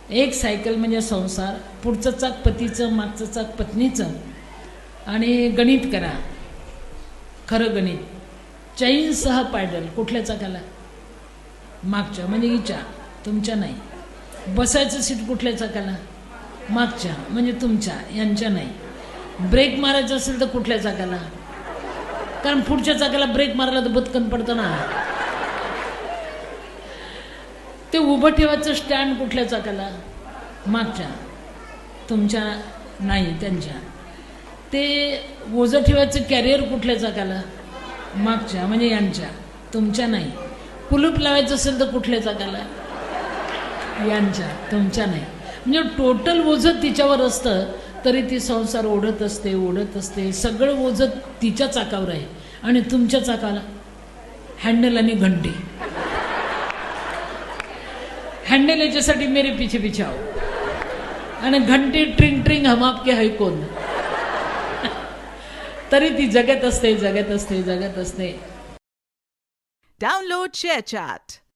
एक सायकल म्हणजे संसार, पुढचं चाक पतीचं, मागचं चाक पत्नीचं. आणि गणित करा, खरं गणित. चैनसह पायडल कुठल्या चाकाला? मागच्या, म्हणजे हिच्या, तुमच्या नाही. बसायचं सीट कुठल्या चाकाला? मागच्या, म्हणजे तुमच्या, यांच्या नाही. ब्रेक मारायचं असेल तर कुठल्या चाकाला? कारण पुढच्या चाकाला ब्रेक मारायला तर बदकन पडतं ना. ते उभं ठेवायचं स्टँड कुठल्या चाकाला? मागच्या, तुमच्या नाही, त्यांच्या. ते ओझं ठेवायचं कॅरियर कुठल्या चाकाला? मागच्या, म्हणजे यांच्या, तुमच्या नाही. कुलूप लावायचं असेल तर कुठल्या चाकाला? यांच्या, तुमच्या नाही. म्हणजे टोटल ओझं तिच्यावर असतं, तरी ती संसार ओढत असते, ओढत असते. सगळं ओझं तिच्या चाकावर आहे. आणि तुमच्या चाकाला हँडल आणि घंटी. हँडल याच्यासाठी मेरे पीछे पीछे आओ, आणि घंटी ट्रिंग ट्रिंग हम आपके है कौन. तरी ती जगत असते, जगत असते, जगत असते. Download ShareChat.